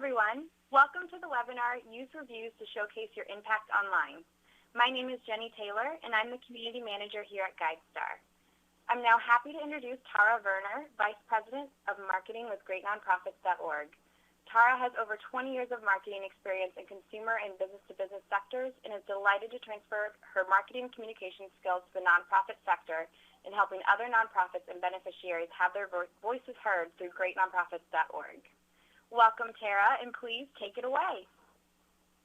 everyone. Welcome to the webinar, Use Reviews to Showcase Your Impact Online. My name is Jenny Taylor, and I'm the Community Manager here at GuideStar. I'm now happy to introduce Tara Verner, Vice President of Marketing with GreatNonprofits.org. Tara has over 20 years of marketing experience in consumer and business-to-business sectors and is delighted to transfer her marketing communication skills to the nonprofit sector in helping other nonprofits and beneficiaries have their voices heard through GreatNonprofits.org. Welcome, Tara, and please take it away.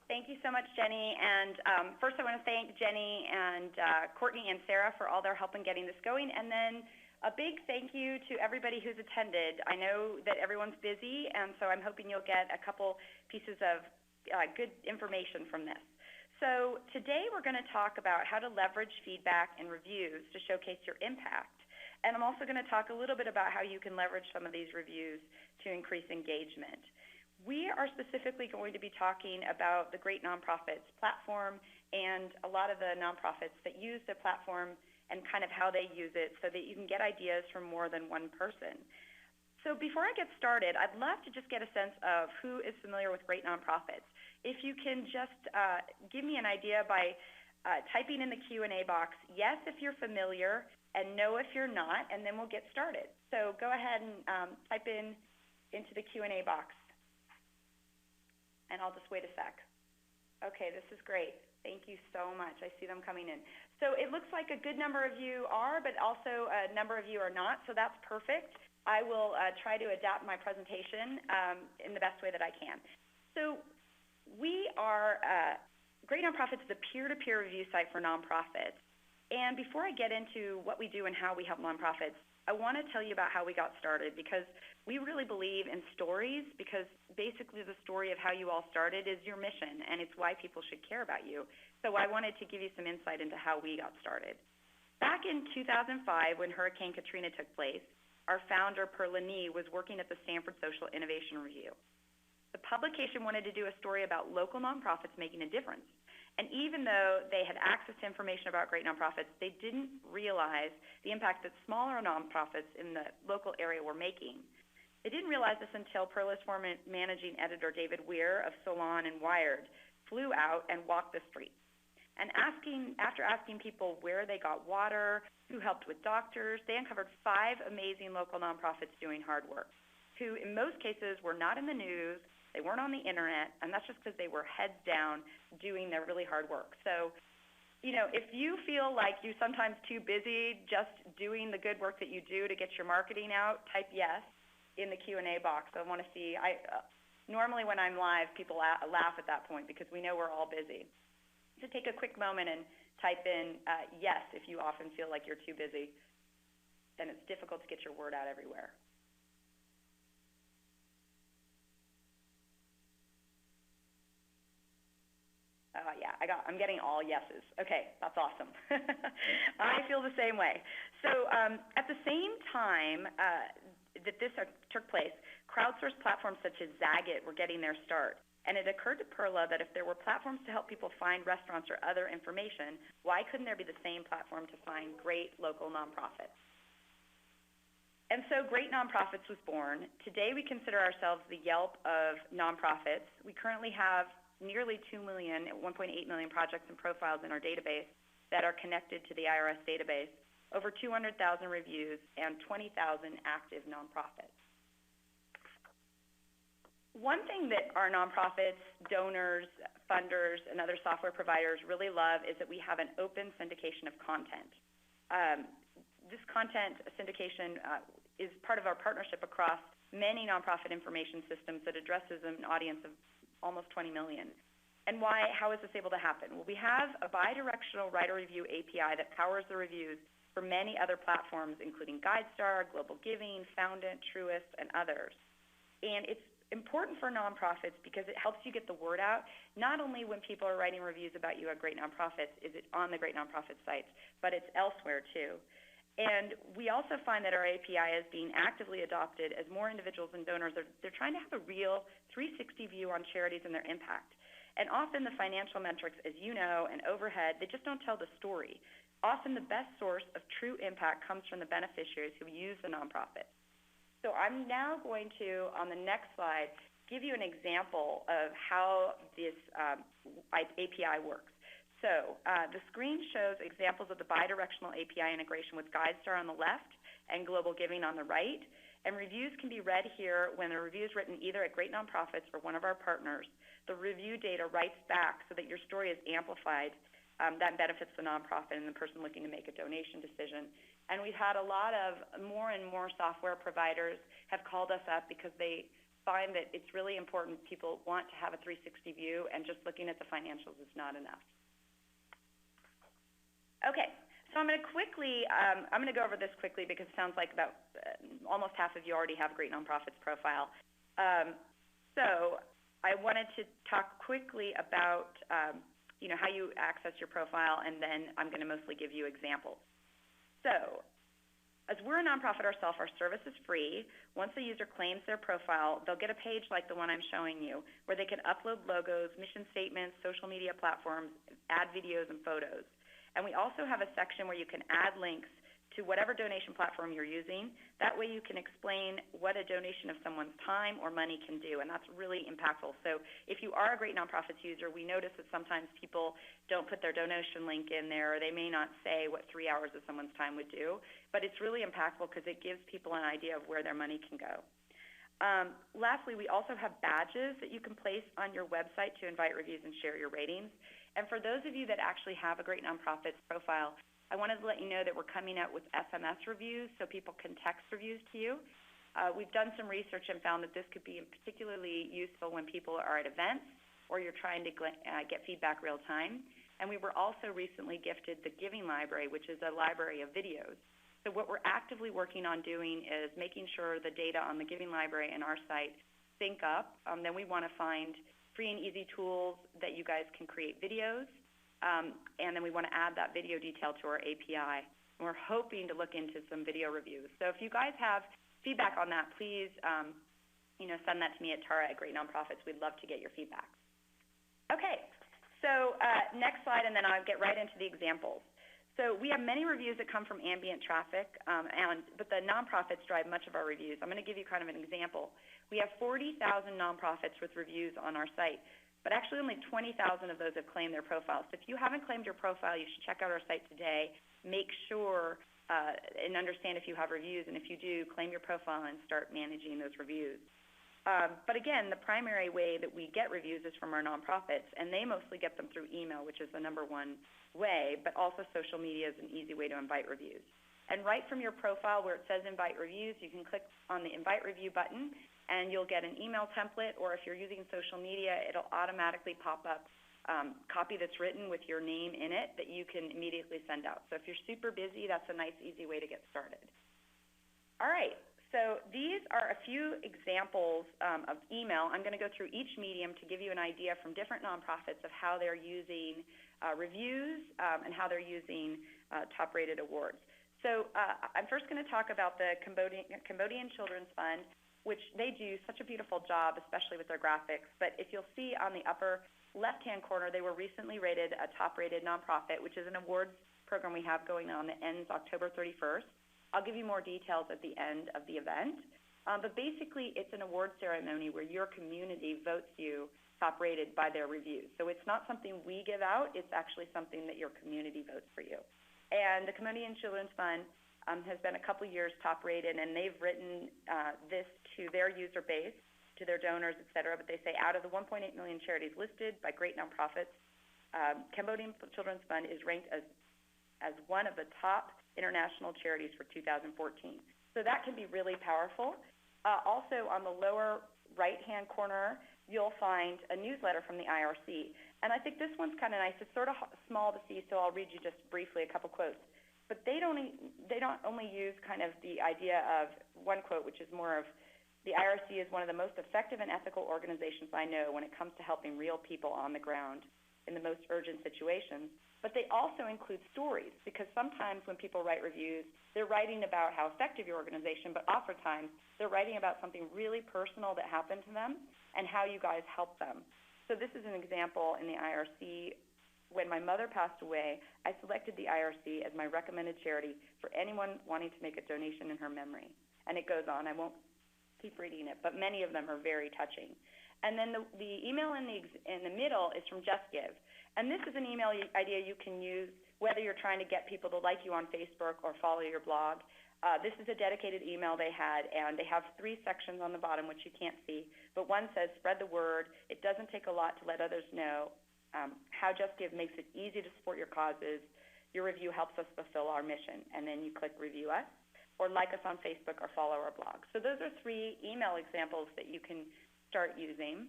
Thank you so much, Jenny. And first I want to thank Jenny and Courtney and Sarah for all their help in getting this going. And then a big thank you to everybody who's attended. I know that everyone's busy, and so I'm hoping you'll get a couple pieces of good information from this. So today we're going to talk about how to leverage feedback and reviews to showcase your impact. And I'm also going to talk a little bit about how you can leverage some of these reviews to increase engagement. We are specifically going to be talking about the Great Nonprofits platform and a lot of the nonprofits that use the platform and kind of how they use it so that you can get ideas from more than one person. So before I get started, I'd love to just get a sense of who is familiar with Great Nonprofits. If you can just give me an idea by typing in the Q&A box, yes if you're familiar, and no if you're not, and then we'll get started. So go ahead and type into the Q&A box, and I'll just wait a sec. Okay, this is great. Thank you so much. I see them coming in. So it looks like a good number of you are, but also a number of you are not, so that's perfect. I will try to adapt my presentation in the best way that I can. So we are, Great Nonprofits is a peer-to-peer review site for nonprofits. And before I get into what we do and how we help nonprofits, I want to tell you about how we got started, because we really believe in stories, because basically the story of how you all started is your mission, and it's why people should care about you. So I wanted to give you some insight into how we got started. Back in 2005, when Hurricane Katrina took place, our founder, Perla Nee, was working at the Stanford Social Innovation Review. The publication wanted to do a story about local nonprofits making a difference. And even though they had access to information about Great Nonprofits, they didn't realize the impact that smaller nonprofits in the local area were making. They didn't realize this until Perla's former managing editor, David Weir of Salon and Wired, flew out and walked the streets. And after asking people where they got water, who helped with doctors, they uncovered 5 amazing local nonprofits doing hard work, who in most cases were not in the news, they weren't on the internet, and that's just because they were heads down doing their really hard work. So, you know, if you feel like you're sometimes too busy just doing the good work that you do to get your marketing out, type yes in the Q&A box. I want to see. Normally when I'm live, people laugh at that point because we know we're all busy. So take a quick moment and type in yes if you often feel like you're too busy and it's difficult to get your word out everywhere. Yeah, I'm getting all yeses. Okay, that's awesome. I feel the same way. So at the same time that this took place, crowdsourced platforms such as Zagat were getting their start. And it occurred to Perla that if there were platforms to help people find restaurants or other information, why couldn't there be the same platform to find great local nonprofits? And so Great Nonprofits was born. Today we consider ourselves the Yelp of nonprofits. We currently have nearly 2 million, 1.8 million projects and profiles in our database that are connected to the IRS database, over 200,000 reviews, and 20,000 active nonprofits. One thing that our nonprofits, donors, funders, and other software providers really love is that we have an open syndication of content. This content syndication is part of our partnership across many nonprofit information systems that addresses an audience of almost 20 million. And how is this able to happen? Well, we have a bidirectional writer review API that powers the reviews for many other platforms, including GuideStar, Global Giving, Foundant, Truist, and others. And it's important for nonprofits because it helps you get the word out, not only when people are writing reviews about you at Great Nonprofits, is it on the Great Nonprofits sites, but it's elsewhere too. And we also find that our API is being actively adopted as more individuals and donors they're trying to have a real 360 view on charities and their impact. And often the financial metrics, as you know, and overhead, they just don't tell the story. Often the best source of true impact comes from the beneficiaries who use the nonprofit. So I'm now going to, on the next slide, give you an example of how this API works. So the screen shows examples of the bidirectional API integration with GuideStar on the left and Global Giving on the right. And reviews can be read here when a review is written either at Great Nonprofits or one of our partners. The review data writes back so that your story is amplified. That benefits the nonprofit and the person looking to make a donation decision. And we've had a lot of more and more software providers have called us up because they find that it's really important. People want to have a 360 view, and just looking at the financials is not enough. Okay, so I'm going to go over this quickly because it sounds like about almost half of you already have a Great Nonprofits profile. So I wanted to talk quickly about how you access your profile, and then I'm going to mostly give you examples. So as we're a nonprofit ourselves, our service is free. Once a user claims their profile, they'll get a page like the one I'm showing you where they can upload logos, mission statements, social media platforms, add videos and photos. And we also have a section where you can add links to whatever donation platform you're using. That way you can explain what a donation of someone's time or money can do, and that's really impactful. So if you are a Great Nonprofits user, we notice that sometimes people don't put their donation link in there, or they may not say what 3 hours of someone's time would do, but it's really impactful because it gives people an idea of where their money can go. Lastly, we also have badges that you can place on your website to invite reviews and share your ratings. And for those of you that actually have a Great Nonprofits profile, I wanted to let you know that we're coming out with SMS reviews so people can text reviews to you. We've done some research and found that this could be particularly useful when people are at events or you're trying to get feedback real time. And we were also recently gifted the Giving Library, which is a library of videos. So what we're actively working on doing is making sure the data on the Giving Library and our site sync up. Then we want to find free and easy tools that you guys can create videos. And then we want to add that video detail to our API. And we're hoping to look into some video reviews. So if you guys have feedback on that, please send that to me at Tara@Great Nonprofits. We'd love to get your feedback. Okay, so next slide, and then I'll get right into the examples. So we have many reviews that come from ambient traffic, but the nonprofits drive much of our reviews. I'm going to give you kind of an example. We have 40,000 nonprofits with reviews on our site, but actually only 20,000 of those have claimed their profiles. So if you haven't claimed your profile, you should check out our site today. Make sure and understand if you have reviews, and if you do, claim your profile and start managing those reviews. But again, the primary way that we get reviews is from our nonprofits, and they mostly get them through email, which is the #1 way, but also social media is an easy way to invite reviews. And right from your profile where it says invite reviews, you can click on the invite review button, and you'll get an email template, or if you're using social media, it'll automatically pop up copy that's written with your name in it that you can immediately send out. So if you're super busy, that's a nice, easy way to get started. All right, so these are a few examples of email. I'm going to go through each medium to give you an idea from different nonprofits of how they're using reviews and how they're using top-rated awards. So I'm first going to talk about the Cambodian Children's Fund, which they do such a beautiful job, especially with their graphics. But if you'll see on the upper left-hand corner, they were recently rated a top-rated nonprofit, which is an awards program we have going on that ends October 31st. I'll give you more details at the end of the event. But basically, it's an award ceremony where your community votes you top-rated by their reviews. So it's not something we give out. It's actually something that your community votes for you. And the Cambodian Children's Fund has been a couple years top-rated, and they've written this to their user base, to their donors, et cetera. But they say out of the 1.8 million charities listed by Great Nonprofits, Cambodian Children's Fund is ranked as one of the top international charities for 2014. So that can be really powerful. Also, on the lower right-hand corner, you'll find a newsletter from the IRC. And I think this one's kind of nice. It's sort of small to see, so I'll read you just briefly a couple quotes. But they don't only use kind of the idea of one quote, which is more of, the IRC is one of the most effective and ethical organizations I know when it comes to helping real people on the ground in the most urgent situations. But they also include stories, because sometimes when people write reviews, they're writing about how effective your organization, but oftentimes they're writing about something really personal that happened to them and how you guys helped them. So this is an example in the IRC. When my mother passed away, I selected the IRC as my recommended charity for anyone wanting to make a donation in her memory. And it goes on. I won't keep reading it, but many of them are very touching. And then the email in the middle is from Just Give. And this is an email idea you can use whether you're trying to get people to like you on Facebook or follow your blog. This is a dedicated email they had, and they have 3 sections on the bottom, which you can't see. But one says, spread the word. It doesn't take a lot to let others know how Just Give makes it easy to support your causes. Your review helps us fulfill our mission. And then you click Review Us, or like us on Facebook, or follow our blog. So those are 3 email examples that you can start using.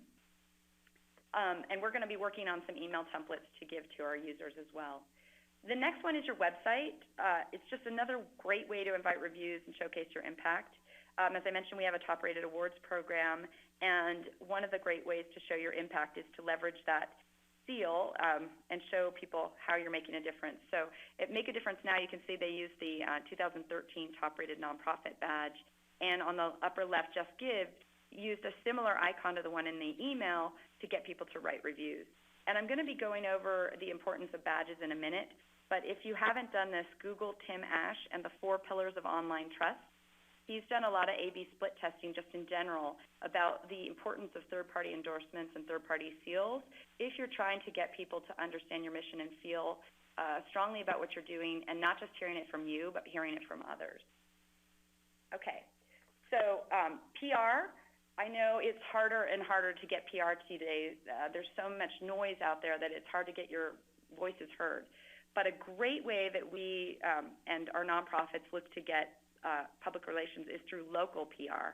And we're going to be working on some email templates to give to our users as well. The next one is your website. It's just another great way to invite reviews and showcase your impact. As I mentioned, we have a top-rated awards program, and one of the great ways to show your impact is to leverage that seal and show people how you're making a difference. So at Make a Difference Now, you can see they use the 2013 top-rated nonprofit badge, and on the upper left, Just Give used a similar icon to the one in the email to get people to write reviews. And I'm going to be going over the importance of badges in a minute, but if you haven't done this, Google Tim Ash and the 4 pillars of online trust. He's done a lot of A/B split testing just in general about the importance of third-party endorsements and third-party seals if you're trying to get people to understand your mission and feel strongly about what you're doing, and not just hearing it from you, but hearing it from others. Okay, so PR. I know it's harder and harder to get PR today. There's so much noise out there that it's hard to get your voices heard. But a great way that we and our nonprofits look to get public relations is through local PR.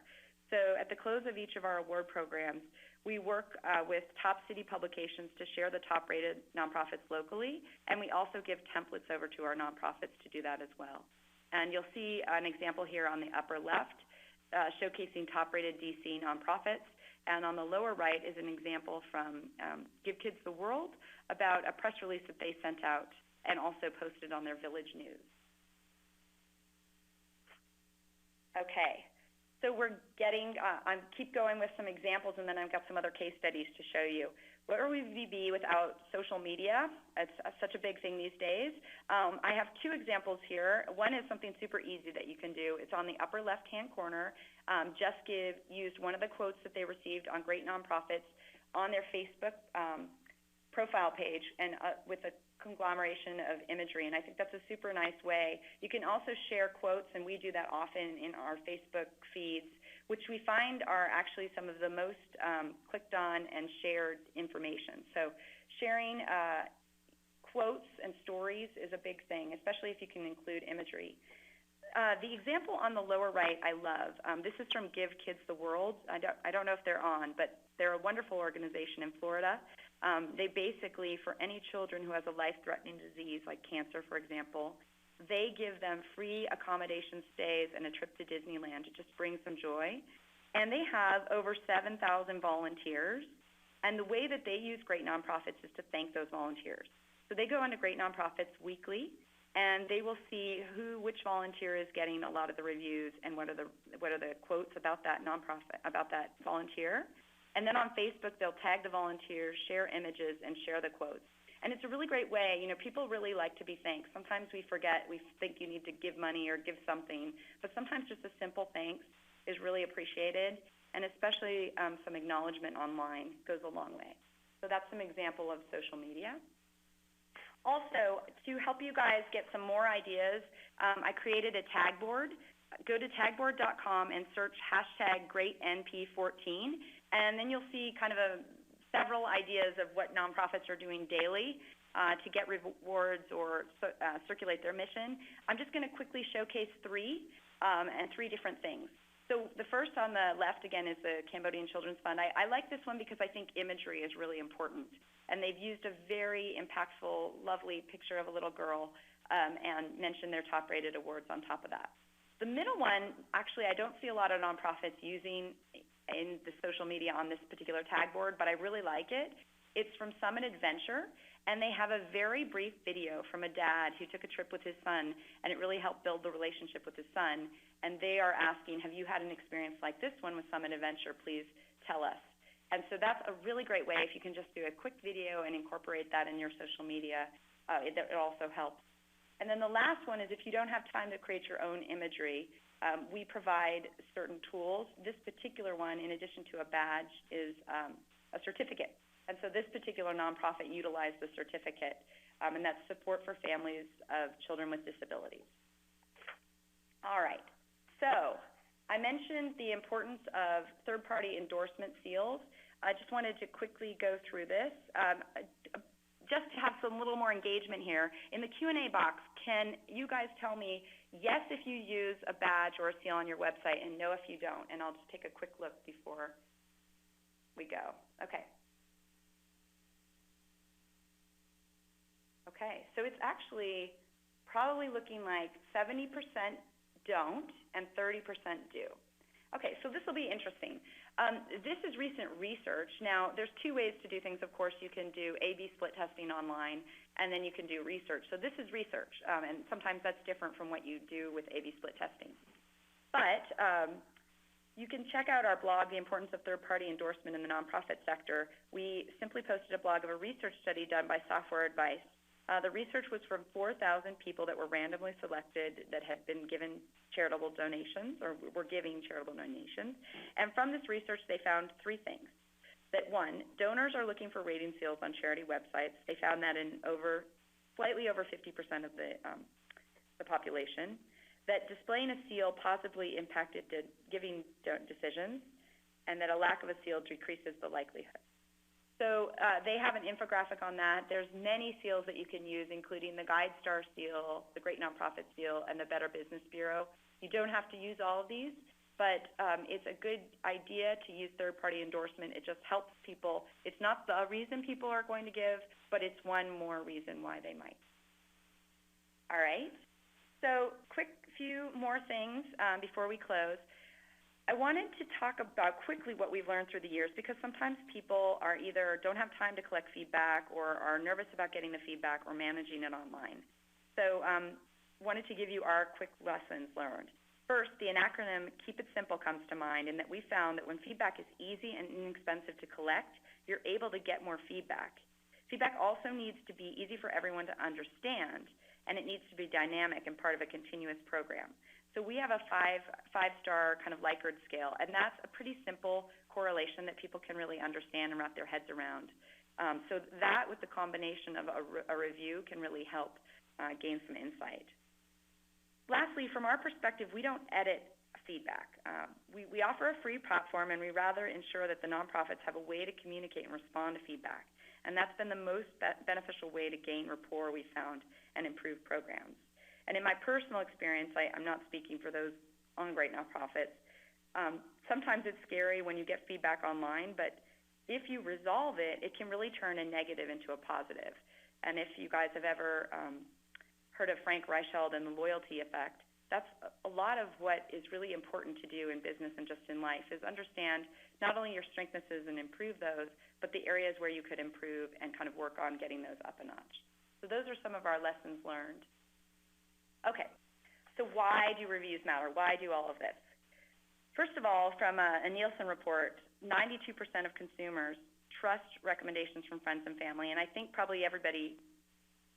So at the close of each of our award programs, we work with top city publications to share the top-rated nonprofits locally, and we also give templates over to our nonprofits to do that as well. And you'll see an example here on the upper left, showcasing top-rated DC nonprofits, and on the lower right is an example from Give Kids the World about a press release that they sent out and also posted on their village news. Okay, so we're getting, I keep going with some examples, and then I've got some other case studies to show you. Where would we be without social media? It's such a big thing these days. I have 2 examples here. One is something super easy that you can do. It's on the upper left-hand corner. Just Give used one of the quotes that they received on Great Nonprofits on their Facebook profile page, and with a conglomeration of imagery, and I think that's a super nice way. You can also share quotes, and we do that often in our Facebook feeds, which we find are actually some of the most clicked on and shared information. So sharing quotes and stories is a big thing, especially if you can include imagery. The example on the lower right I love. This is from Give Kids the World. I don't know if they're on, but they're a wonderful organization in Florida. They basically, for any children who has a life-threatening disease like cancer, for example, they give them free accommodation stays and a trip to Disneyland to just bring some joy. And they have over 7,000 volunteers. And the way that they use Great Nonprofits is to thank those volunteers. So they go into Great Nonprofits weekly, and they will see which volunteer is getting a lot of the reviews and what are the quotes about that nonprofit, about that volunteer. And then on Facebook, they'll tag the volunteers, share images, and share the quotes. And it's a really great way. You know, people really like to be thanked. Sometimes we forget. We think you need to give money or give something. But sometimes just a simple thanks is really appreciated. And especially some acknowledgement online goes a long way. So that's some example of social media. Also, to help you guys get some more ideas, I created a tag board. Go to tagboard.com and search #GreatNP14. And then you'll see kind of several ideas of what nonprofits are doing daily to get rewards or circulate their mission. I'm just going to quickly showcase 3 and 3 different things. So the first on the left, again, is the Cambodian Children's Fund. I like this one because I think imagery is really important. And they've used a very impactful, lovely picture of a little girl and mentioned their top-rated awards on top of that. The middle one, actually, I don't see a lot of nonprofits using in the social media on this particular tag board, but I really like it. It's from Summit Adventure, and they have a very brief video from a dad who took a trip with his son, and it really helped build the relationship with his son. And they are asking, have you had an experience like this one with Summit Adventure? Please tell us. And so that's a really great way. If you can just do a quick video and incorporate that in your social media, it also helps. And then the last one is if you don't have time to create your own imagery, we provide certain tools. This particular one, in addition to a badge, is a certificate. And so this particular nonprofit utilized the certificate, and that's support for families of children with disabilities. All right. So I mentioned the importance of third-party endorsement seals. I just wanted to quickly go through this. Just to have some little more engagement here, in the Q&A box, can you guys tell me yes if you use a badge or a seal on your website, and no if you don't? And I'll just take a quick look before we go. Okay. Okay, so it's actually probably looking like 70% don't and 30% do. Okay, so this will be interesting. This is recent research. Now, there's two ways to do things. Of course, you can do A/B split testing online, and then you can do research. So this is research, and sometimes that's different from what you do with A/B split testing. But you can check out our blog, The Importance of Third-Party Endorsement in the Nonprofit Sector. We simply posted a blog of a research study done by Software Advice. The research was from 4,000 people that were randomly selected that had been given charitable donations or were giving charitable donations. And from this research, they found three things. That one, donors are looking for rating seals on charity websites. They found that in slightly over 50% of the population. That displaying a seal positively impacted giving decisions, and that a lack of a seal decreases the likelihood. So they have an infographic on that. There's many seals that you can use, including the GuideStar seal, the Great Nonprofit Seal, and the Better Business Bureau. You don't have to use all of these, but it's a good idea to use third-party endorsement. It just helps people. It's not the reason people are going to give, but it's one more reason why they might. All right. So quick few more things before we close. I wanted to talk about quickly what we've learned through the years, because sometimes people are either don't have time to collect feedback or are nervous about getting the feedback or managing it online. So wanted to give you our quick lessons learned. First, the acronym Keep It Simple comes to mind, in that we found that when feedback is easy and inexpensive to collect, you're able to get more feedback. Feedback also needs to be easy for everyone to understand, and it needs to be dynamic and part of a continuous program. So we have a five-star kind of Likert scale, and that's a pretty simple correlation that people can really understand and wrap their heads around. So that, with the combination of a review, can really help gain some insight. Lastly, from our perspective, we don't edit feedback. We offer a free platform, and we rather ensure that the nonprofits have a way to communicate and respond to feedback. And that's been the most beneficial way to gain rapport, we found, and improve programs. And in my personal experience, I'm not speaking for those on Great Nonprofits, sometimes it's scary when you get feedback online, but if you resolve it, it can really turn a negative into a positive. And if you guys have ever heard of Frank Reichheld and the loyalty effect, that's a lot of what is really important to do in business and just in life, is understand not only your strengths and improve those, but the areas where you could improve and kind of work on getting those up a notch. So those are some of our lessons learned. Okay, so why do reviews matter? Why do all of this? First of all, from a Nielsen report, 92% of consumers trust recommendations from friends and family, and I think probably everybody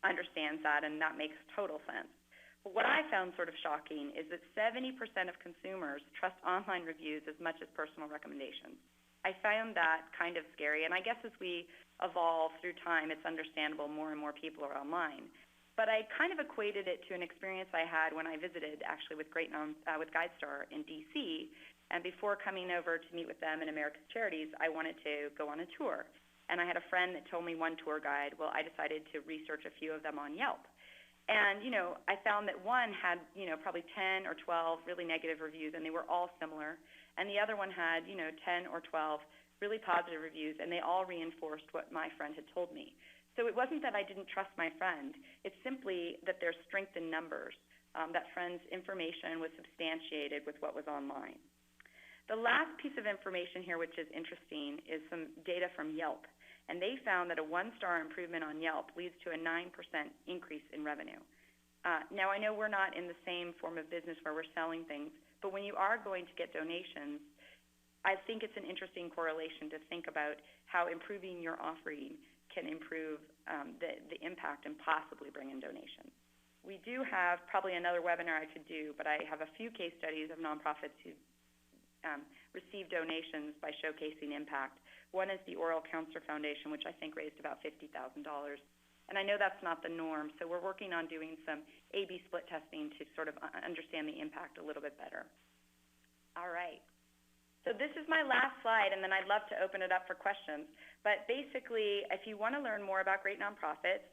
understands that, and that makes total sense. But what I found sort of shocking is that 70% of consumers trust online reviews as much as personal recommendations. I found that kind of scary, and I guess as we evolve through time, it's understandable more and more people are online. But I kind of equated it to an experience I had when I visited, actually, with GuideStar in D.C., and before coming over to meet with them in America's Charities, I wanted to go on a tour. And I had a friend that told me one tour guide. Well, I decided to research a few of them on Yelp. And, I found that one had, probably 10 or 12 really negative reviews, and they were all similar. And the other one had, 10 or 12 really positive reviews, and they all reinforced what my friend had told me. So it wasn't that I didn't trust my friend. It's simply that there's strength in numbers. That friend's information was substantiated with what was online. The last piece of information here, which is interesting, is some data from Yelp. And they found that a one-star improvement on Yelp leads to a 9% increase in revenue. Now, I know we're not in the same form of business where we're selling things, but when you are going to get donations, I think it's an interesting correlation to think about how improving your offering can improve the impact and possibly bring in donations. we do have probably another webinar I could do, but I have a few case studies of nonprofits who received donations by showcasing impact. One is the Oral Cancer Foundation, which I think raised about $50,000. And I know that's not the norm, so we're working on doing some A/B split testing to sort of understand the impact a little bit better. All right. So this is my last slide, and then I'd love to open it up for questions. But basically, if you want to learn more about great nonprofits,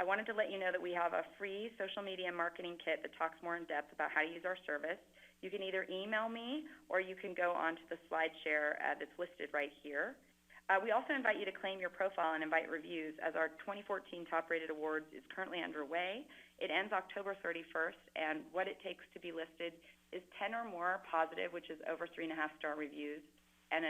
I wanted to let you know that we have a free social media marketing kit that talks more in depth about how to use our service. You can either email me or you can go onto the slide share that's listed right here. We also invite you to claim your profile and invite reviews, as our 2014 Top Rated Awards is currently underway. It ends October 31st, and what it takes to be listed is 10 or more positive, which is over 3.5-star reviews, and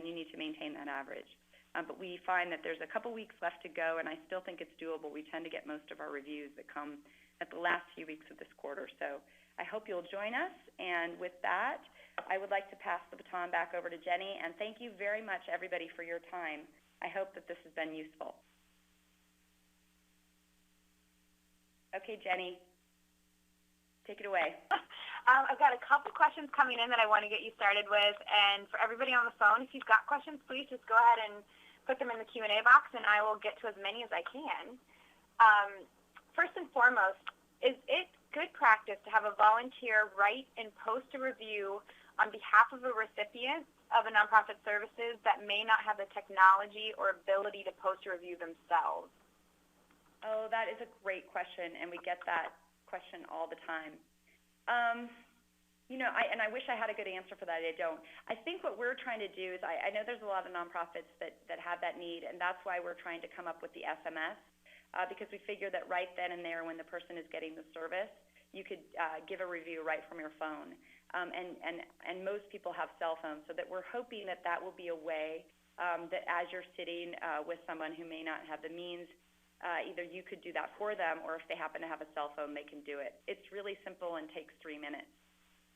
you need to maintain that average. But we find that there's a couple weeks left to go, and I still think it's doable. We tend to get most of our reviews that come at the last few weeks of this quarter. So I hope you'll join us. And with that, I would like to pass the baton back over to Jenny. And thank you very much, everybody, for your time. I hope that this has been useful. Okay, Jenny, take it away. I've got a couple questions coming in that I want to get you started with. And for everybody on the phone, if you've got questions, please just go ahead and put them in the Q&A box, and I will get to as many as I can. First and foremost, is it good practice to have a volunteer write and post a review on behalf of a recipient of a nonprofit services that may not have the technology or ability to post a review themselves? Oh, that is a great question, and we get that question all the time. I wish I had a good answer for that. I don't. I think what we're trying to do is, I know there's a lot of nonprofits that have that need, and that's why we're trying to come up with the SMS, because we figure that right then and there when the person is getting the service, you could give a review right from your phone. And most people have cell phones, so that we're hoping that that will be a way that as you're sitting with someone who may not have the means, either you could do that for them, or if they happen to have a cell phone, they can do it. It's really simple and takes 3 minutes.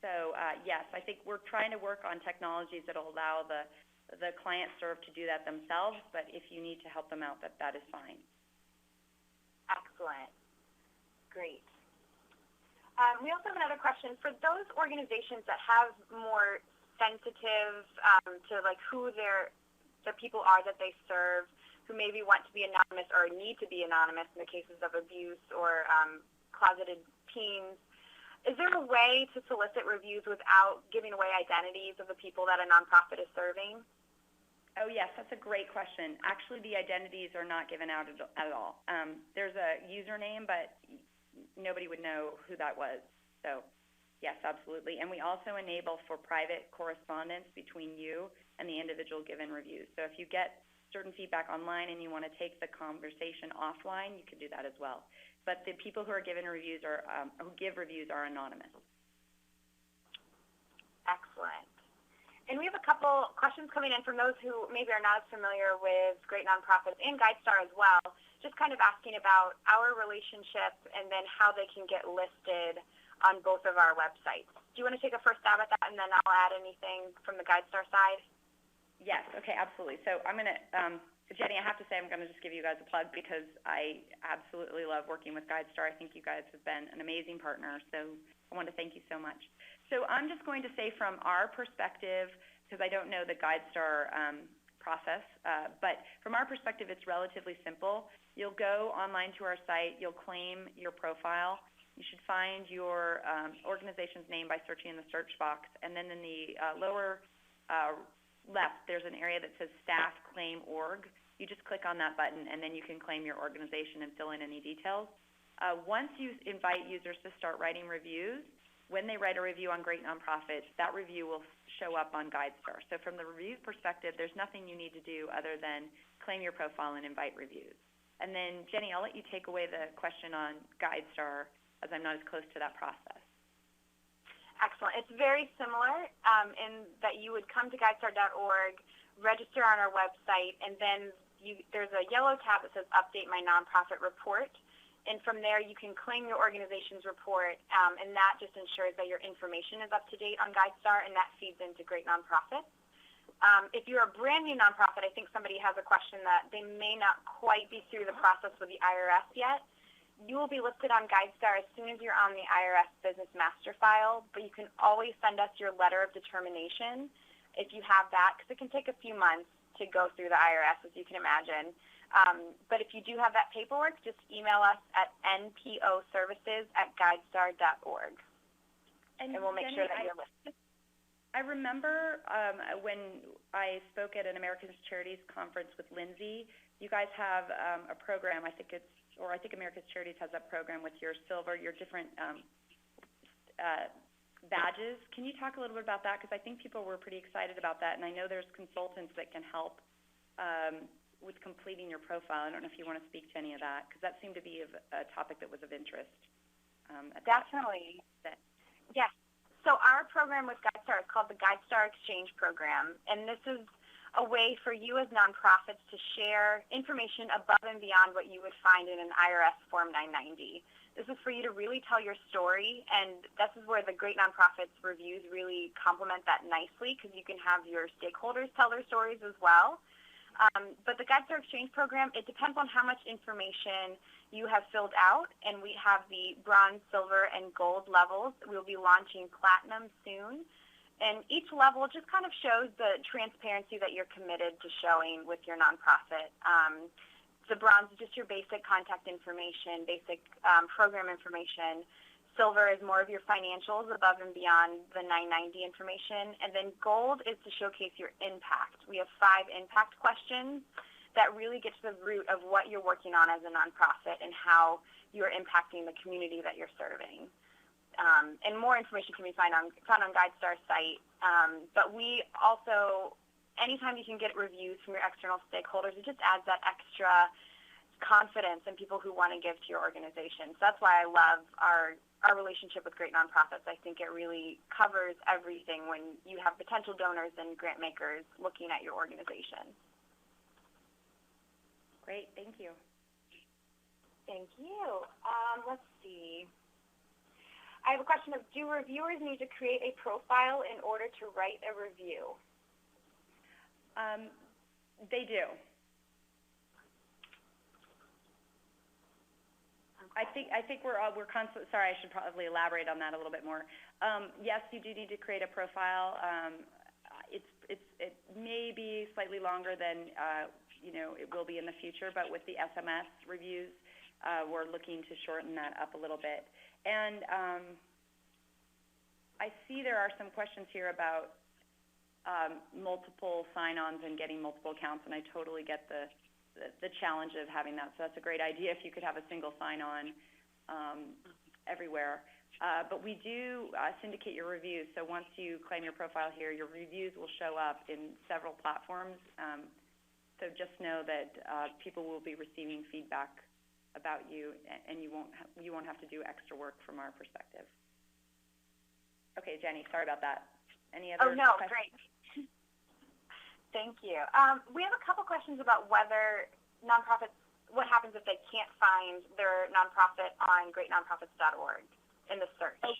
So yes, I think we're trying to work on technologies that will allow the client serve to do that themselves, but if you need to help them out, that is fine. Excellent. Great. We also have another question. For those organizations that have more sensitive to like who the people are that they serve, who maybe want to be anonymous or need to be anonymous in the cases of abuse or closeted teens, is there a way to solicit reviews without giving away identities of the people that a nonprofit is serving? Oh, yes, that's a great question. Actually, the identities are not given out at all. There's a username, but nobody would know who that was. So, yes, absolutely. And we also enable for private correspondence between you and the individual given reviews. So if you get certain feedback online and you want to take the conversation offline, you can do that as well. But the people who are given reviews who give reviews are anonymous. Excellent. And we have a couple questions coming in from those who maybe are not as familiar with Great Nonprofits and GuideStar as well, just kind of asking about our relationship and then how they can get listed on both of our websites. Do you want to take a first stab at that, and then I'll add anything from the GuideStar side? Yes, okay, absolutely. So I'm going to, Jenny, I have to say I'm going to just give you guys a plug because I absolutely love working with GuideStar. I think you guys have been an amazing partner, so I want to thank you so much. So I'm just going to say from our perspective, because I don't know the GuideStar process, but from our perspective, it's relatively simple. You'll go online to our site. You'll claim your profile. You should find your organization's name by searching in the search box, and then in the lower left, there's an area that says Staff Claim Org. You just click on that button, and then you can claim your organization and fill in any details. Once you invite users to start writing reviews, when they write a review on Great Nonprofits, that review will show up on GuideStar. So from the review perspective, there's nothing you need to do other than claim your profile and invite reviews. And then, Jenny, I'll let you take away the question on GuideStar, as I'm not as close to that process. Excellent. It's very similar in that you would come to GuideStar.org, register on our website, and then there's a yellow tab that says Update My Nonprofit Report. And from there, you can claim your organization's report, and that just ensures that your information is up to date on GuideStar, and that feeds into Great Nonprofits. If you're a brand new nonprofit, I think somebody has a question that they may not quite be through the process with the IRS yet. you will be listed on GuideStar as soon as you're on the IRS Business Master File, but you can always send us your letter of determination if you have that, because it can take a few months to go through the IRS, as you can imagine. But if you do have that paperwork, just email us at nposervices@guidestar.org, and we'll make sure that you're listed. I remember when I spoke at an American Charities conference with Lindsay, you guys have a program, I think American Charities has that program with your silver, your different badges. Can you talk a little bit about that? Because I think people were pretty excited about that, and I know there's consultants that can help with completing your profile. I don't know if you want to speak to any of that, because that seemed to be a topic that was of interest. Definitely. Yes. So our program with GuideStar is called the GuideStar Exchange Program, and this is a way for you as nonprofits to share information above and beyond what you would find in an IRS Form 990. This is for you to really tell your story, and this is where the Great Nonprofits Reviews really complement that nicely, because you can have your stakeholders tell their stories as well. But the GuideStar Exchange Program, it depends on how much information you have filled out, and we have the bronze, silver, and gold levels. We'll be launching platinum soon, and each level just kind of shows the transparency that you're committed to showing with your nonprofit. The bronze is just your basic contact information, basic program information. Silver is more of your financials above and beyond the 990 information. And then gold is to showcase your impact. We have 5 impact questions that really get to the root of what you're working on as a nonprofit and how you're impacting the community that you're serving. And more information can be found on GuideStar's site. But we also, anytime you can get reviews from your external stakeholders, it just adds that extra confidence in people who want to give to your organization. So that's why I love our relationship with Great Nonprofits. I think it really covers everything when you have potential donors and grant makers looking at your organization. Great, thank you. Thank you. Let's see. I have a question of, do reviewers need to create a profile in order to write a review? They do. Okay. I think we're constantly, sorry, I should probably elaborate on that a little bit more. Yes, you do need to create a profile. It may be slightly longer than it will be in the future, but with the SMS reviews, we're looking to shorten that up a little bit. And I see there are some questions here about multiple sign-ons and getting multiple accounts, and I totally get the challenge of having that. So that's a great idea if you could have a single sign-on everywhere. But we do syndicate your reviews. So once you claim your profile here, your reviews will show up in several platforms. So just know that people will be receiving feedback about you, and you won't have to do extra work from our perspective. Okay, Jenny, sorry about that. Any other questions? Oh, no, great. Thank you. We have a couple questions about whether nonprofits, what happens if they can't find their nonprofit on greatnonprofits.org in the search. Oh,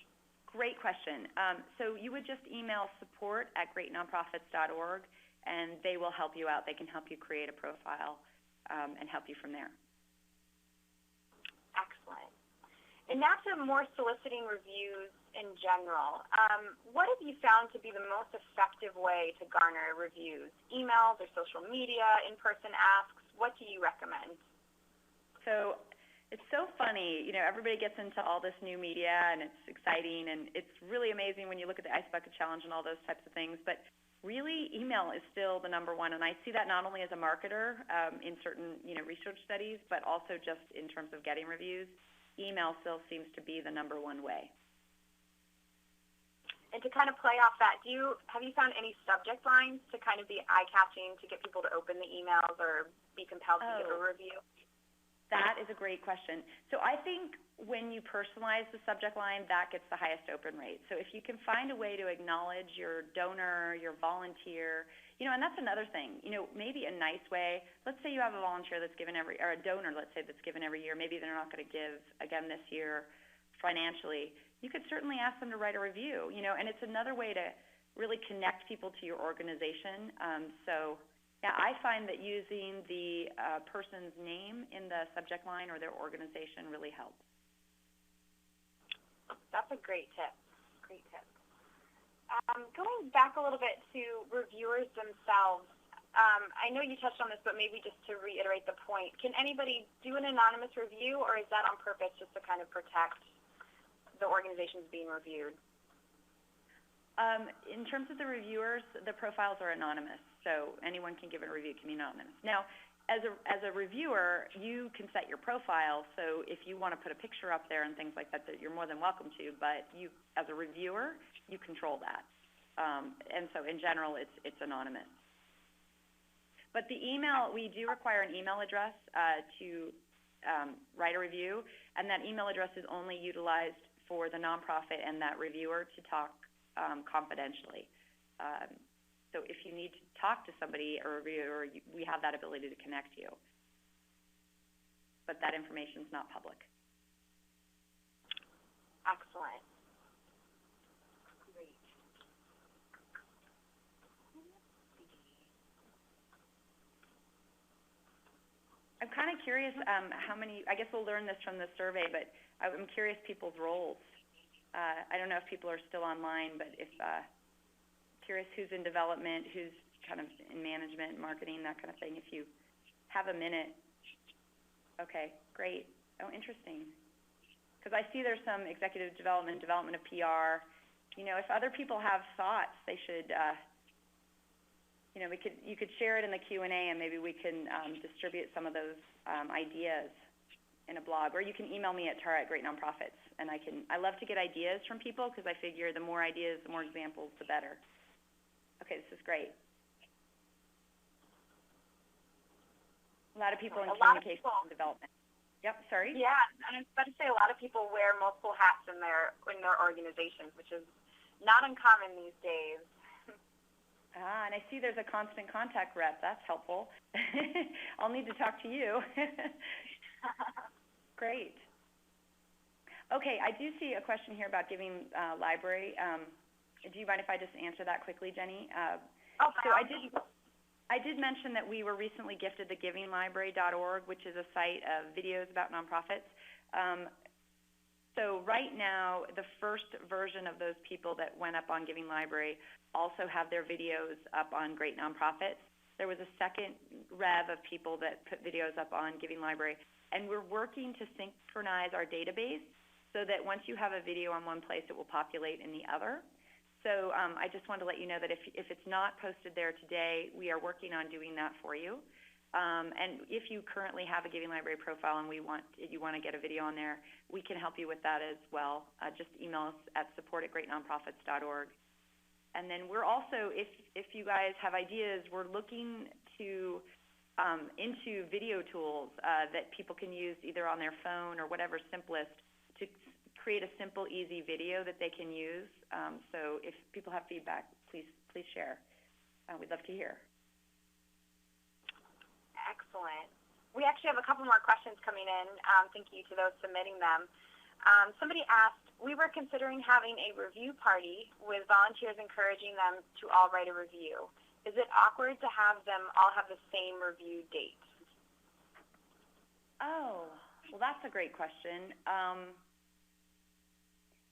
great question. So you would just email support@greatnonprofits.org, and they will help you out. They can help you create a profile and help you from there. Excellent. And now to more soliciting reviews in general. What have you found to be the most effective way to garner reviews? Emails or social media, in-person asks? What do you recommend? So it's so funny. Everybody gets into all this new media, and it's exciting, and it's really amazing when you look at the Ice Bucket Challenge and all those types of things. But really, email is still the number one, and I see that not only as a marketer in certain research studies, but also just in terms of getting reviews. Email still seems to be the number one way. And to kind of play off that, have you found any subject lines to kind of be eye-catching to get people to open the emails or be compelled to give a review? That is a great question. So I think when you personalize the subject line, that gets the highest open rate. So if you can find a way to acknowledge your donor, your volunteer, and that's another thing, maybe a nice way. Let's say you have a volunteer that's given or a donor, let's say, that's given every year. Maybe they're not going to give again this year financially. You could certainly ask them to write a review, and it's another way to really connect people to your organization. So Yeah, I find that using the person's name in the subject line or their organization really helps. That's a great tip. Great tip. Going back a little bit to reviewers themselves, I know you touched on this, but maybe just to reiterate the point, can anybody do an anonymous review, or is that on purpose just to kind of protect the organizations being reviewed? In terms of the reviewers, the profiles are anonymous, so anyone can give a review, can be anonymous. Now, as a reviewer, you can set your profile, so if you want to put a picture up there and things like that, you're more than welcome to, but you, as a reviewer, you control that. And so in general, it's anonymous. But the email, we do require an email address to write a review, and that email address is only utilized for the nonprofit and that reviewer to talk confidentially. So if you need to talk to somebody or a reviewer, we have that ability to connect you. But that information is not public. Excellent. Great. I'm kind of curious how many, I guess we'll learn this from the survey, but I'm curious people's roles. I don't know if people are still online, but if curious who's in development, who's kind of in management, marketing, that kind of thing, if you have a minute. Okay, great. Oh, interesting. Because I see there's some executive development, development of PR. You know, if other people have thoughts, they should, you know, you could share it in the Q&A, and maybe we can distribute some of those ideas in a blog, or you can email me at tara@greatnonprofits, and I love to get ideas from people because I figure the more ideas, the more examples, the better. Okay, this is great. A lot of people in communication and development. Yep, sorry? Yeah, and I was about to say a lot of people wear multiple hats in their organizations, which is not uncommon these days. And I see there's a constant contact rep. That's helpful. I'll need to talk to you. Great. Okay, I do see a question here about Giving Library. Do you mind if I just answer that quickly, Jenny? So I did mention that we were recently gifted the givinglibrary.org, which is a site of videos about nonprofits. So right now, the first version of those people that went up on Giving Library also have their videos up on Great Nonprofits. There was a second rev of people that put videos up on Giving Library, and we're working to synchronize our database so that once you have a video on one place, it will populate in the other. So I just wanted to let you know that if it's not posted there today, we are working on doing that for you. And if you currently have a Giving Library profile and you want to get a video on there, we can help you with that as well. Just email us at support@greatnonprofits.org. And then we're also, if you guys have ideas, we're looking to into video tools that people can use either on their phone or whatever's simplest to create a simple, easy video that they can use. So if people have feedback, please share. We'd love to hear. Excellent. We actually have a couple more questions coming in. Thank you to those submitting them. Somebody asked, we were considering having a review party with volunteers encouraging them to all write a review. Is it awkward to have them all have the same review date? Oh, well, that's a great question.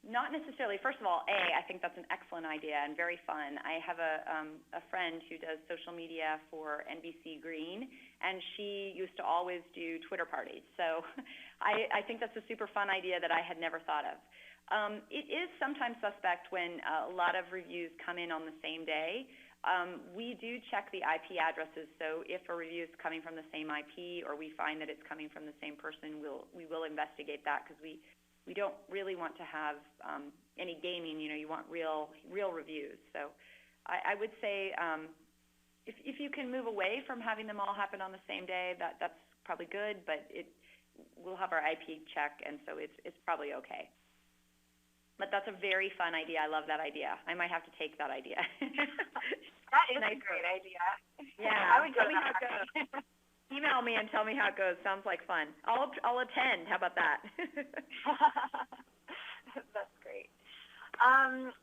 Not necessarily. First of all, I think that's an excellent idea and very fun. I have a friend who does social media for NBC Green, and she used to always do Twitter parties. So I think that's a super fun idea that I had never thought of. It is sometimes suspect when a lot of reviews come in on the same day. We do check the IP addresses, so if a review is coming from the same IP or we find that it's coming from the same person, we will investigate that because we don't really want to have any gaming. You know, you want real reviews. So I would say if you can move away from having them all happen on the same day, that's probably good, but we'll have our IP check, and so it's probably okay. But that's a very fun idea. I love that idea. I might have to take that idea. That is nice. A great idea. Yeah. I would go tell me how it goes. Email me and tell me how it goes. Sounds like fun. I'll attend. How about that? That's great.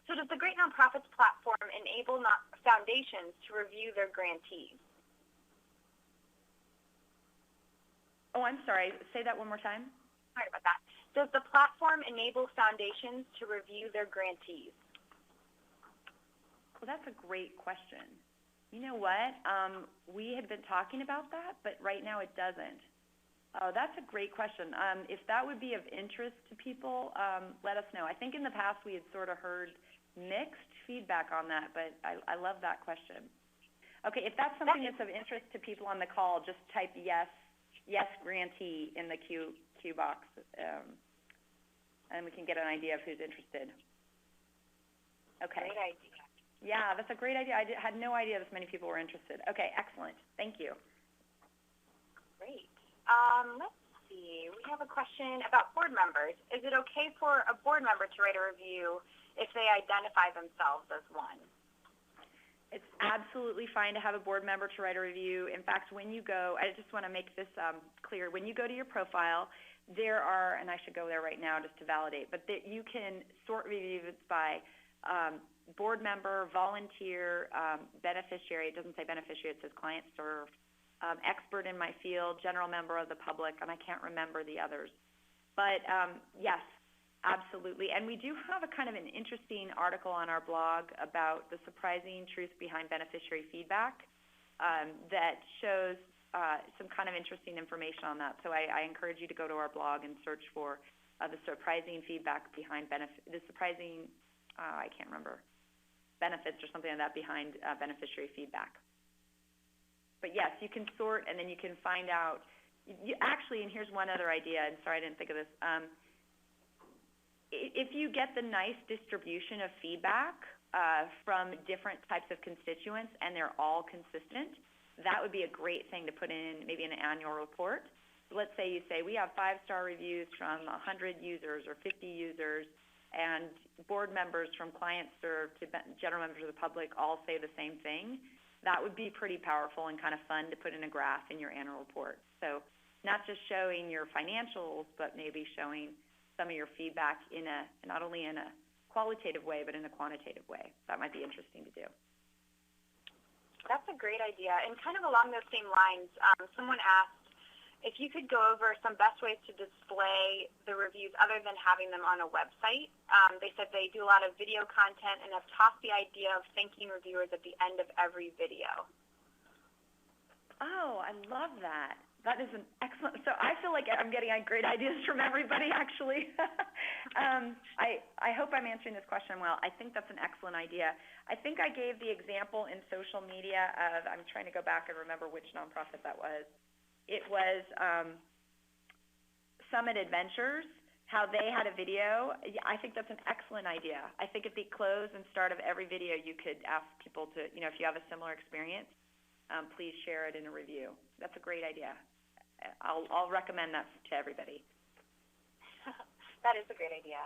So does the Great Nonprofits platform enable foundations to review their grantees? I'm sorry. Say that one more time. Sorry about that. Does the platform enable foundations to review their grantees? Well, that's a great question. You know what? We had been talking about that, but right now it doesn't. Oh, that's a great question. If that would be of interest to people, let us know. I think in the past we had sort of heard mixed feedback on that, but I love that question. Okay, if that's something that's of interest to people on the call, just type yes grantee in the Q box, and we can get an idea of who's interested. Okay. Great idea. Yeah, that's a great idea. I had no idea this many people were interested. Okay, excellent. Thank you. Great. Let's see. We have a question about board members. Is it okay for a board member to write a review if they identify themselves as one? It's absolutely fine to have a board member to write a review. In fact, when you go, I just want to make this clear. When you go to your profile, there are, and I should go there right now just to validate, but you can sort reviews by board member, volunteer, beneficiary. It doesn't say beneficiary, it says client served, expert in my field, general member of the public, and I can't remember the others. But yes, absolutely. And we do have a kind of an interesting article on our blog about the surprising truth behind beneficiary feedback that shows some kind of interesting information on that. So I encourage you to go to our blog and search for the surprising feedback behind I can't remember, benefits or something like that behind beneficiary feedback. But yes, you can sort, and then you can find out. Actually, and here's one other idea, and sorry I didn't think of this. If you get the nice distribution of feedback from different types of constituents and they're all consistent, that would be a great thing to put in maybe in an annual report. Let's say you say we have 5-star reviews from 100 users or 50 users, and board members from client served to general members of the public all say the same thing. That would be pretty powerful and kind of fun to put in a graph in your annual report. So not just showing your financials, but maybe showing some of your feedback in not only in a qualitative way, but in a quantitative way. That might be interesting to do. That's a great idea. And kind of along those same lines, someone asked if you could go over some best ways to display the reviews other than having them on a website. They said they do a lot of video content and have tossed the idea of thanking reviewers at the end of every video. Oh, I love that. That is an excellent, so I feel like I'm getting great ideas from everybody, actually. I hope I'm answering this question well. I think that's an excellent idea. I think I gave the example in social media of, I'm trying to go back and remember which nonprofit that was. It was Summit Adventures, how they had a video. I think that's an excellent idea. I think at the close and start of every video, you could ask people to, if you have a similar experience, please share it in a review. That's a great idea. I'll recommend that to everybody. That is a great idea.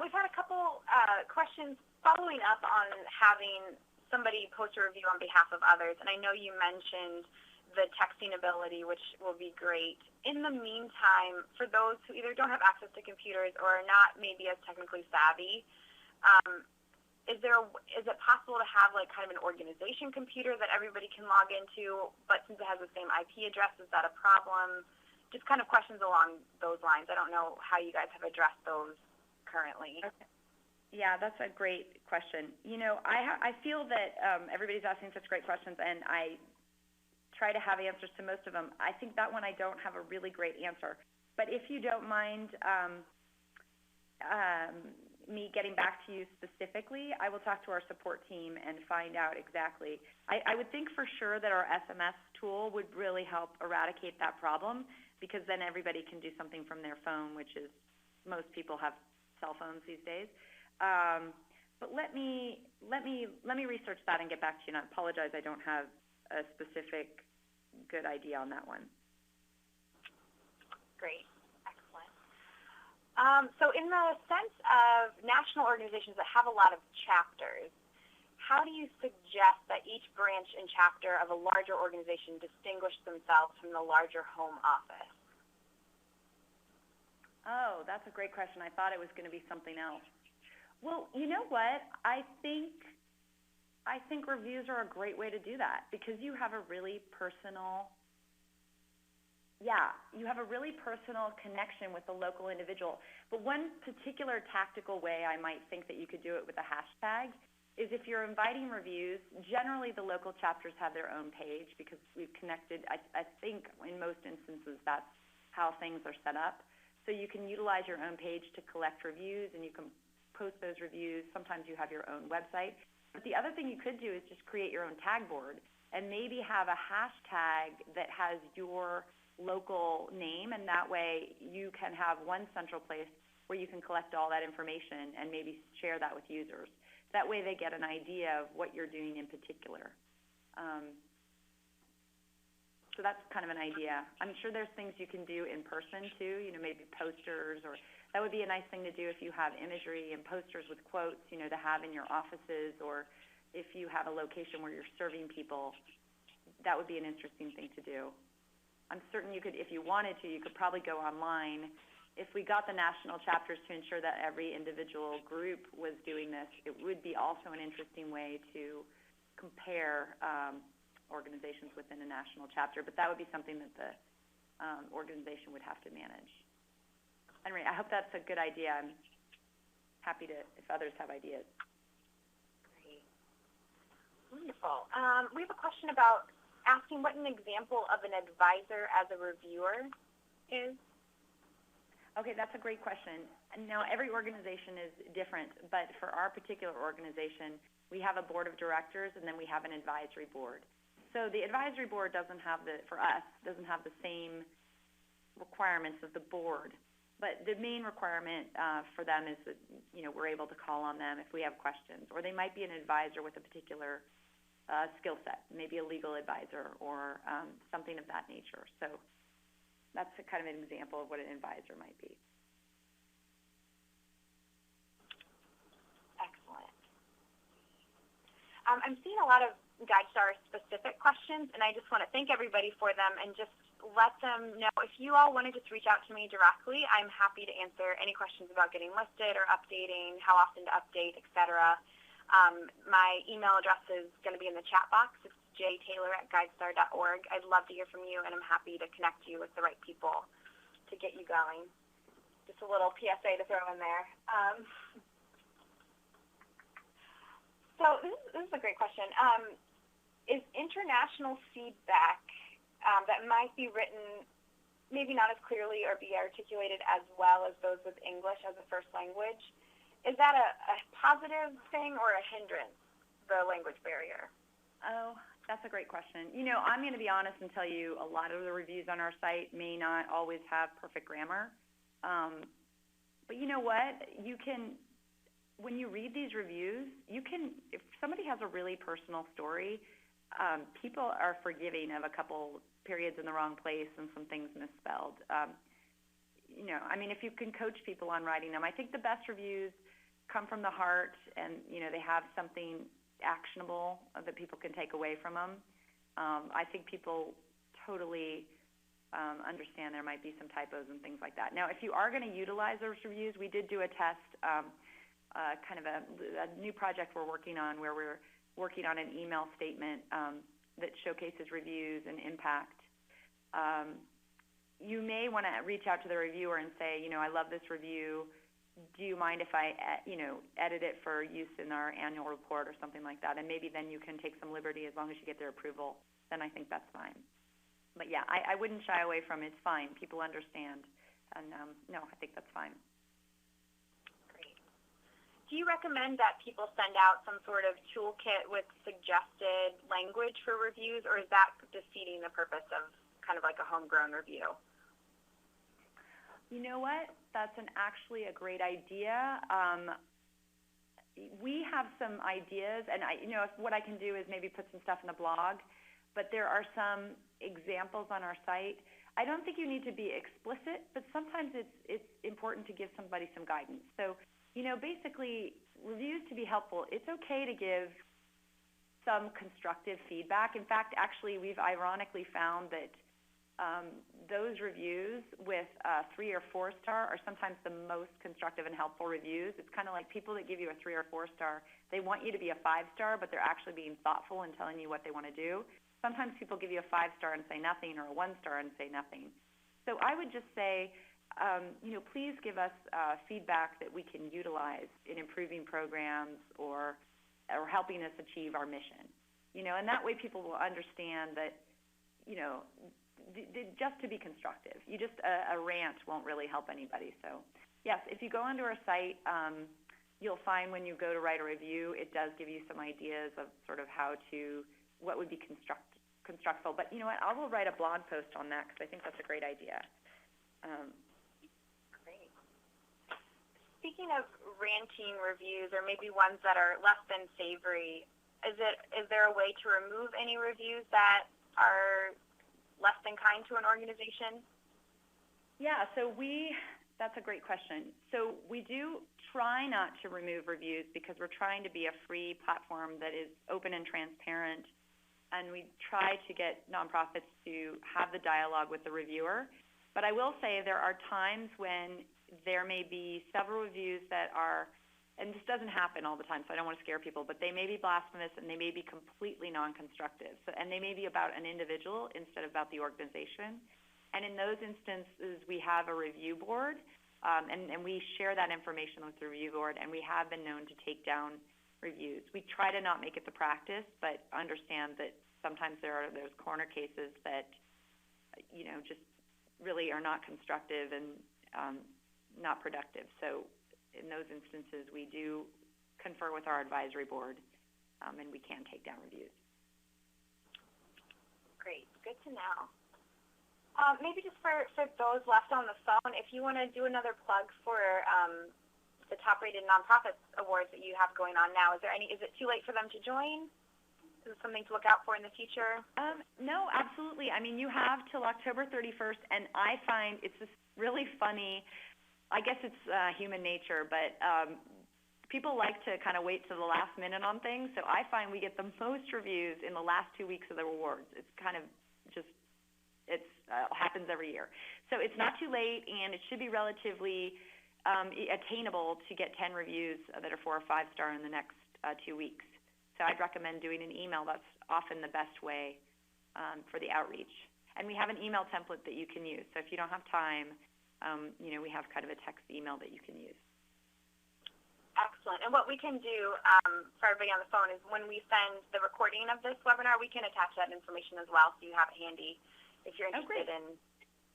We've had a couple questions following up on having somebody post a review on behalf of others, and I know you mentioned the texting ability, which will be great. In the meantime, for those who either don't have access to computers or are not maybe as technically savvy, is it possible to have like kind of an organization computer that everybody can log into, but since it has the same IP address, is that a problem? Just kind of questions along those lines. I don't know how you guys have addressed those currently. Okay. Yeah, that's a great question. I feel that everybody's asking such great questions, and I try to have answers to most of them. I think that one I don't have a really great answer. But if you don't mind me getting back to you specifically, I will talk to our support team and find out exactly. I would think for sure that our SMS tool would really help eradicate that problem, because then everybody can do something from their phone, which is, most people have cell phones these days. But let me research that and get back to you. And I apologize, I don't have a specific good idea on that one. Great. Excellent. So in the sense of national organizations that have a lot of chapters, how do you suggest that each branch and chapter of a larger organization distinguish themselves from the larger home office? Oh, that's a great question. I thought it was going to be something else. Well, you know what? I think reviews are a great way to do that, because you have a really personal yeah, you have a really personal connection with the local individual. But one particular tactical way I might think that you could do it with a hashtag is if you're inviting reviews, generally the local chapters have their own page because we've connected, I think in most instances that's how things are set up. So you can utilize your own page to collect reviews and you can post those reviews. Sometimes you have your own website. But the other thing you could do is just create your own tag board and maybe have a hashtag that has your local name, and that way you can have one central place where you can collect all that information and maybe share that with users. That way they get an idea of what you're doing in particular. So that's kind of an idea. I'm sure there's things you can do in person too, maybe posters, or that would be a nice thing to do if you have imagery and posters with quotes, to have in your offices, or if you have a location where you're serving people, that would be an interesting thing to do. I'm certain you could, if you wanted to, you could probably go online. If we got the national chapters to ensure that every individual group was doing this, it would be also an interesting way to compare organizations within a national chapter, but that would be something that the organization would have to manage. Anyway, I hope that's a good idea. I'm happy to, if others have ideas. Great. Wonderful. We have a question about asking what an example of an advisor as a reviewer is. Okay, that's a great question. Now, every organization is different, but for our particular organization, we have a board of directors and then we have an advisory board. So the advisory board doesn't have the same requirements of the board, but the main requirement for them is that, we're able to call on them if we have questions, or they might be an advisor with a particular skill set, maybe a legal advisor or something of that nature. So that's kind of an example of what an advisor might be. Excellent. I'm seeing a lot of GuideStar specific questions, and I just want to thank everybody for them and just let them know if you all want to just reach out to me directly, I'm happy to answer any questions about getting listed or updating, how often to update, etc. My email address is going to be in the chat box. It's jtaylor@guidestar.org. I'd love to hear from you, and I'm happy to connect you with the right people to get you going. Just a little PSA to throw in there. So this is a great question. Is international feedback that might be written maybe not as clearly or be articulated as well as those with English as a first language, is that a positive thing or a hindrance, the language barrier? Oh, that's a great question. I'm going to be honest and tell you a lot of the reviews on our site may not always have perfect grammar. But you know what? When you read these reviews, if somebody has a really personal story, people are forgiving of a couple periods in the wrong place and some things misspelled. If you can coach people on writing them, I think the best reviews come from the heart and, they have something actionable that people can take away from them. I think people totally understand there might be some typos and things like that. Now, if you are going to utilize those reviews, we did do a test, kind of a new project we're working on where we're working on an email statement that showcases reviews and impact. You may want to reach out to the reviewer and say, I love this review. Do you mind if I, edit it for use in our annual report or something like that? And maybe then you can take some liberty as long as you get their approval. Then I think that's fine. But yeah, I wouldn't shy away from it. It's fine. People understand. And no, I think that's fine. Great. Do you recommend that people send out some sort of toolkit with suggested language for reviews, or is that defeating the purpose of kind of like a homegrown review? You know what? That's actually a great idea. We have some ideas, and what I can do is maybe put some stuff in the blog, but there are some examples on our site. I don't think you need to be explicit, but sometimes it's important to give somebody some guidance. So, basically, reviews to be helpful, it's okay to give some constructive feedback. In fact, actually, we've ironically found that those reviews with 3 or 4 star are sometimes the most constructive and helpful reviews. It's kind of like people that give you a 3 or 4 star, they want you to be a 5 star, but they're actually being thoughtful and telling you what they want to do. sometimes people give you a 5-star and say nothing, or a 1-star and say nothing. So I would just say, please give us feedback that we can utilize in improving programs or helping us achieve our mission. And that way people will understand that, just to be constructive. A rant won't really help anybody. So, yes, if you go onto our site, you'll find when you go to write a review, it does give you some ideas of sort of what would be constructful. But you know what? I will write a blog post on that because I think that's a great idea. Great. Speaking of ranting reviews, or maybe ones that are less than savory, is there a way to remove any reviews that are less than kind to an organization? Yeah, that's a great question. So we do try not to remove reviews because we're trying to be a free platform that is open and transparent, and we try to get nonprofits to have the dialogue with the reviewer. But I will say there are times when there may be several reviews that are, and this doesn't happen all the time, so I don't want to scare people, but they may be blasphemous and they may be completely non-constructive. And they may be about an individual instead of about the organization. And in those instances, we have a review board, and we share that information with the review board, and we have been known to take down reviews. We try to not make it the practice, but understand that sometimes there's corner cases that, just really are not constructive and not productive. So in those instances, we do confer with our advisory board, and we can take down reviews. Great. Good to know. Maybe just for those left on the phone, if you want to do another plug for the top-rated nonprofits awards that you have going on now, is it too late for them to join? Is it something to look out for in the future? No, absolutely. I mean, you have till October 31st, and I find it's just really funny. I guess it's human nature, but people like to kind of wait to the last minute on things. So I find we get the most reviews in the last 2 weeks of the awards. It's kind of just happens every year. So it's not too late, and it should be relatively attainable to get 10 reviews that are 4 or 5-star in the next 2 weeks. So I'd recommend doing an email. That's often the best way for the outreach. And we have an email template that you can use. So if you don't have time, we have kind of a text email that you can use. Excellent. And what we can do for everybody on the phone is when we send the recording of this webinar, we can attach that information as well so you have it handy if you're interested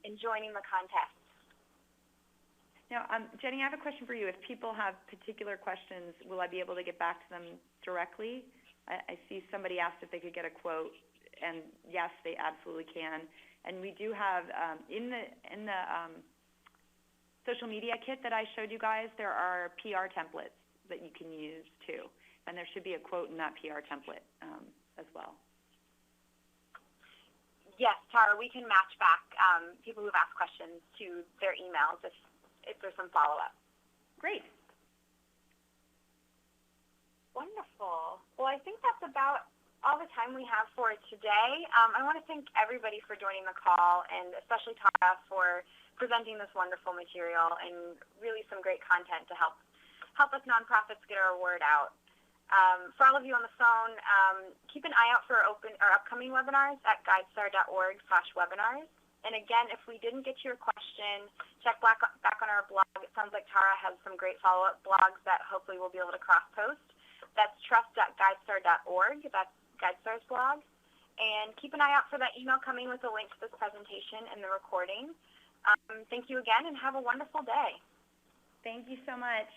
in joining the contest. Now, Jenny, I have a question for you. If people have particular questions, will I be able to get back to them directly? I see somebody asked if they could get a quote, and yes, they absolutely can. And we do have in the social media kit that I showed you guys, there are PR templates that you can use too, and there should be a quote in that PR template as well. Yes, Tara, we can match back people who've asked questions to their emails if there's some follow-up. Great. Wonderful. Well, I think that's about all the time we have for today. I want to thank everybody for joining the call, and especially Tara for presenting this wonderful material and really some great content to help us nonprofits get our word out. For all of you on the phone, keep an eye out for our upcoming webinars at guidestar.org/webinars. And again, if we didn't get to your question, check back on our blog. It sounds like Tara has some great follow-up blogs that hopefully we'll be able to cross-post. That's trust.guidestar.org. That's GuideStar's blog. And keep an eye out for that email coming with a link to this presentation and the recording. Thank you again, and have a wonderful day. Thank you so much.